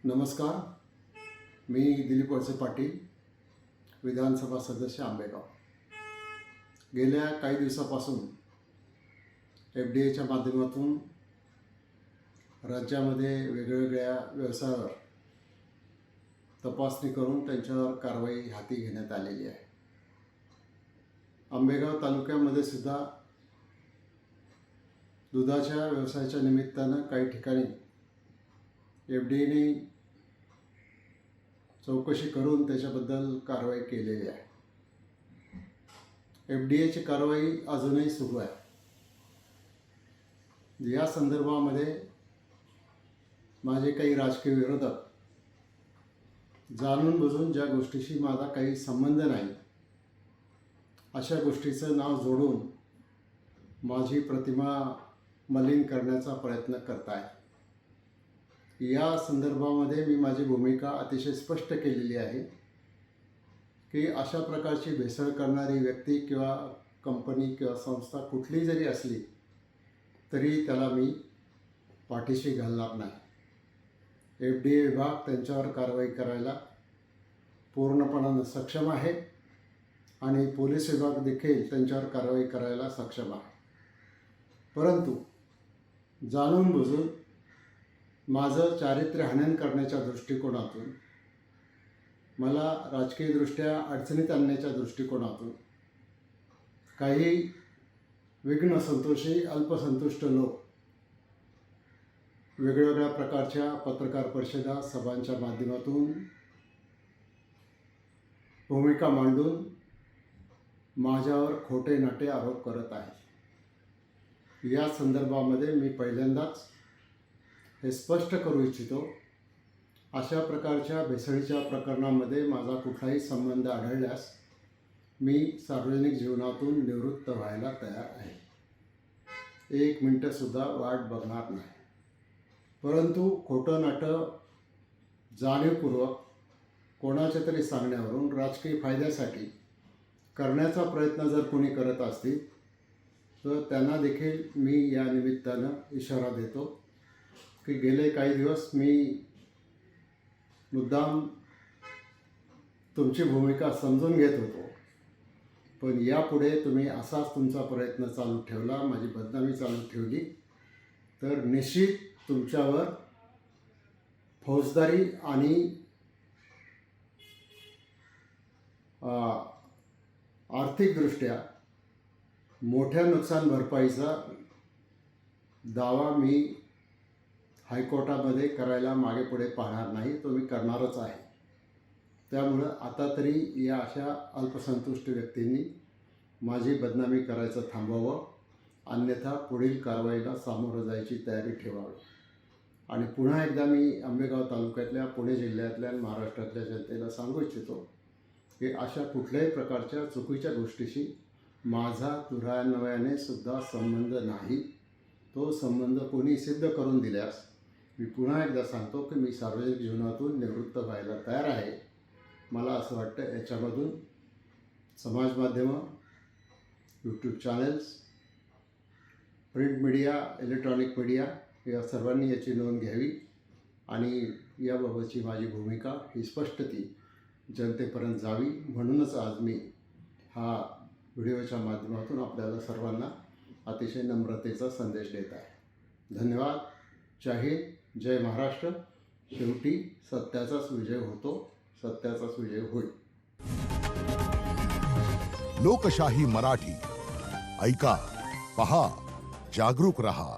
नमस्कार. मी दिलीप वळसे पाटील, विधानसभा सदस्य आंबेगाव. गेल्या काही दिवसापासून FDA च्या माध्यमातून राज्यामध्ये वेगवेगळ्या व्यवसायावर तपासणी करून त्यांच्यावर कारवाई हाती घेण्यात आलेली आहे. आंबेगाव तालुक्यामध्ये सुद्धा दुधाच्या व्यवसायाच्या निमित्तानं काही ठिकाणी FDAने चौकशी करून त्याच्याबद्दल कारवाई केलेली आहे. FDAची कारवाई अजूनही सुरू आहे. या संदर्भामध्ये माझे काही राजकीय विरोधक जाणून बुजून ज्या गोष्टीशी माझा काही संबंध नाही अशा गोष्टीचं नाव जोडून माझी प्रतिमा मलिन करण्याचा प्रयत्न करत आहे. या संदर्भामध्ये मी माझी भूमिका अतिशय स्पष्ट केलेली आहे की अशा प्रकारची भेसळ करणारी व्यक्ती किंवा कंपनी किंवा संस्था कुठली जरी असली तरी त्याला मी पाठीशी घालणार नाही. FDA विभाग त्यांच्यावर कारवाई करायला पूर्णपणानं सक्षम आहे आणि पोलीस विभाग देखील त्यांच्यावर कारवाई करायला सक्षम आहे. परंतु जाणून बुजून माझं चारित्र्य हनन करण्याच्या दृष्टिकोनातून, मला राजकीयदृष्ट्या अडचणीत आणण्याच्या दृष्टिकोनातून काही विघ्नसंतोषी अल्पसंतुष्ट लोक वेगवेगळ्या प्रकारच्या पत्रकार परिषदा, सभांच्या माध्यमातून भूमिका मांडून माझ्यावर खोटे नाटे आरोप करत आहेत. या संदर्भामध्ये मी पहिल्यांदाच हे स्पष्ट करू इच्छितो, अशा प्रकारच्या भेसळीच्या प्रकरणामध्ये माझा कुठलाही संबंध आढळल्यास मी सार्वजनिक जीवनातून निवृत्त व्हायला तयार आहे. 1 मिनिटंसुद्धा वाट बघणार नाही. परंतु खोटं नाटं जाणीवपूर्वक कोणाच्या तरी सांगण्यावरून राजकीय फायद्यासाठी करण्याचा प्रयत्न जर कोणी करत असतील तर त्यांना देखील मी या निमित्तानं इशारा देतो की गेले काही दिवस मी मुद्दाम तुमची भूमिका समजून घेत होतो, पण यापुढे तुम्ही असाच तुमचा प्रयत्न चालू ठेवला, माझी बदनामी चालू ठेवली तर निश्चित तुमच्यावर फौजदारी आणि आर्थिकदृष्ट्या मोठ्या नुकसान भरपाईचा दावा मी हायकोर्टामध्ये करायला मागे पुढे पाहणार नाही, तो मी करणारच आहे. त्यामुळं आता तरी या अशा अल्पसंतुष्ट व्यक्तींनी माझी बदनामी करायचं थांबवावं, अन्यथा पुढील कारवाईला सामोरं जायची तयारी ठेवावी. आणि पुन्हा एकदा मी आंबेगाव तालुक्यातल्या, पुणे जिल्ह्यातल्या, महाराष्ट्रातल्या जनतेला सांगू इच्छितो की अशा कुठल्याही प्रकारच्या चुकीच्या गोष्टीशी माझा दुरान्वयाने सुद्धा संबंध नाही. तो संबंध कोणी सिद्ध करून दिल्यास मी पुन्हा एकदा सांगतो की मी सार्वजनिक जीवनातून निवृत्त व्हायला तयार आहे. मला असं वाटतं याच्यामधून समाज माध्यमं, YouTube channels, print media, electronic media या सर्वांनी याची नोंद घ्यावी आणि याबाबतची माझी भूमिका ही स्पष्ट ती जनतेपर्यंत जावी. म्हणूनच आज मी हा व्हिडिओच्या माध्यमातून आपल्याला सर्वांना अतिशय नम्रतेचा संदेश देत आहे. धन्यवाद. जय हिंद, जय महाराष्ट्र. शेवटी सत्याचाच विजय होतो, सत्याचाच विजय होईल. लोकशाही मराठी ऐका, पहा, जागरूक रहा.